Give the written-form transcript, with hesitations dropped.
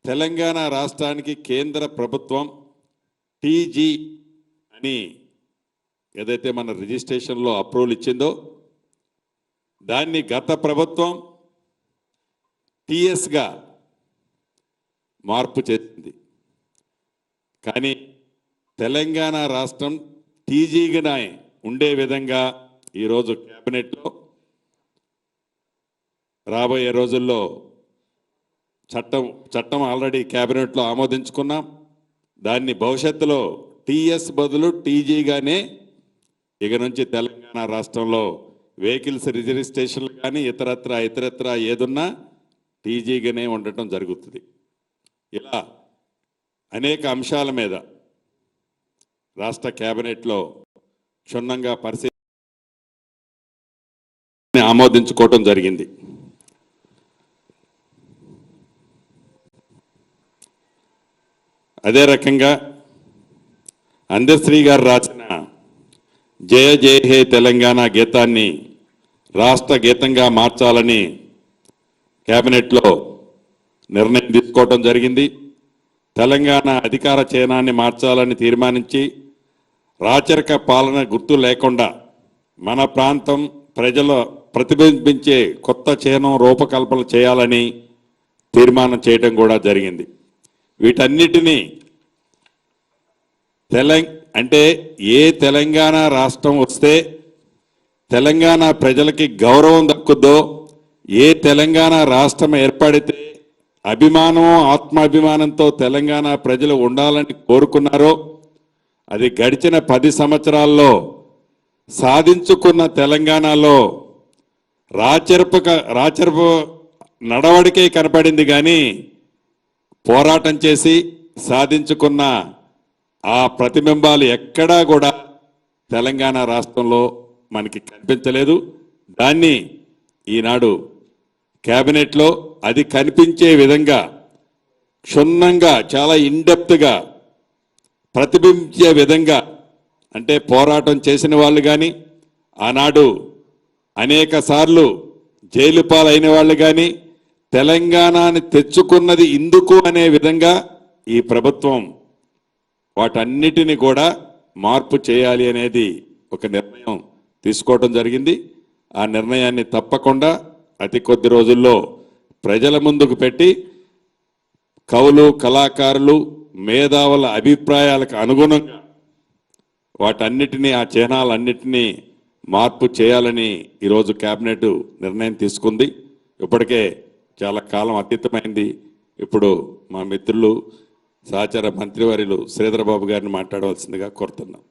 తెలంగాణ రాష్ట్రానికి కేంద్ర ప్రభుత్వం టీజీ అని ఏదైతే మన రిజిస్ట్రేషన్లో అప్రూవల్ ఇచ్చిందో దాన్ని గత ప్రభుత్వం టీఎస్గా మార్పు చేసింది. కానీ తెలంగాణ రాష్ట్రం టీజీగా ఉండే విధంగా ఈరోజు క్యాబినెట్లో రాబోయే రోజుల్లో చట్టం ఆల్రెడీ క్యాబినెట్లో ఆమోదించుకున్నాం. దాన్ని భవిష్యత్తులో టీఎస్ బదులు టీజీగానే ఇక నుంచి తెలంగాణ రాష్ట్రంలో వెహికల్స్ రిజిస్ట్రేషన్లు కానీ ఇతరత్ర ఏదున్నా టీజీగానే ఉండటం జరుగుతుంది. ఇలా అనేక అంశాల మీద రాష్ట్ర క్యాబినెట్లో క్షుణ్ణంగా పరిశీలన ఆమోదించుకోవటం జరిగింది. అదే రకంగా అందశ్రీ గారు రాసిన జయ జయ హే తెలంగాణ గీతాన్ని రాష్ట్ర గీతంగా మార్చాలని క్యాబినెట్లో నిర్ణయం తీసుకోవటం జరిగింది. తెలంగాణ అధికార చిహ్నాన్ని మార్చాలని తీర్మానించి రాచరిక పాలన గుర్తు లేకుండా మన ప్రాంతం ప్రజల ప్రతిబింబించే కొత్త చిహ్నం రూపకల్పన చేయాలని తీర్మానం చేయడం కూడా జరిగింది. వీటన్నిటినీ అంటే ఏ తెలంగాణ రాష్ట్రం వస్తే తెలంగాణ ప్రజలకి గౌరవం దక్కుద్దో, ఏ తెలంగాణ రాష్ట్రం ఏర్పడితే అభిమానం ఆత్మాభిమానంతో తెలంగాణ ప్రజలు ఉండాలని కోరుకున్నారో అది గడిచిన 10 సంవత్సరాల్లో సాధించుకున్న తెలంగాణలో రాచరపు నడవడికే కనపడింది. కానీ పోరాటం చేసి సాధించుకున్న ఆ ప్రతిబింబాలు ఎక్కడా కూడా తెలంగాణ రాష్ట్రంలో మనకి కనిపించలేదు. దాన్ని ఈనాడు క్యాబినెట్లో అది కనిపించే విధంగా క్షుణ్ణంగా చాలా ఇన్డెప్త్గా ప్రతిబింబించే విధంగా, అంటే పోరాటం చేసిన వాళ్ళు కానీ ఆనాడు అనేక సార్లు జైలు పాలైన వాళ్ళు కానీ తెలంగాణని తెచ్చుకున్నది ఇందుకు అనే విధంగా ఈ ప్రభుత్వం వాటన్నిటిని కూడా మార్పు చేయాలి అనేది ఒక నిర్ణయం తీసుకోవడం జరిగింది. ఆ నిర్ణయాన్ని తప్పకుండా అతి కొద్ది రోజుల్లో ప్రజల ముందుకు పెట్టి కవులు కళాకారులు మేధావుల అభిప్రాయాలకు అనుగుణంగా వాటన్నిటినీ ఆ చిహ్నాలన్నిటినీ మార్పు చేయాలని ఈరోజు క్యాబినెట్ నిర్ణయం తీసుకుంది. ఇప్పటికే చాలా కాలం అతీతమైంది. ఇప్పుడు మా మిత్రులు సహచార మంత్రివర్యులు శ్రీధర్ బాబు గారిని మాట్లాడవలసిందిగా కోరుతున్నాం.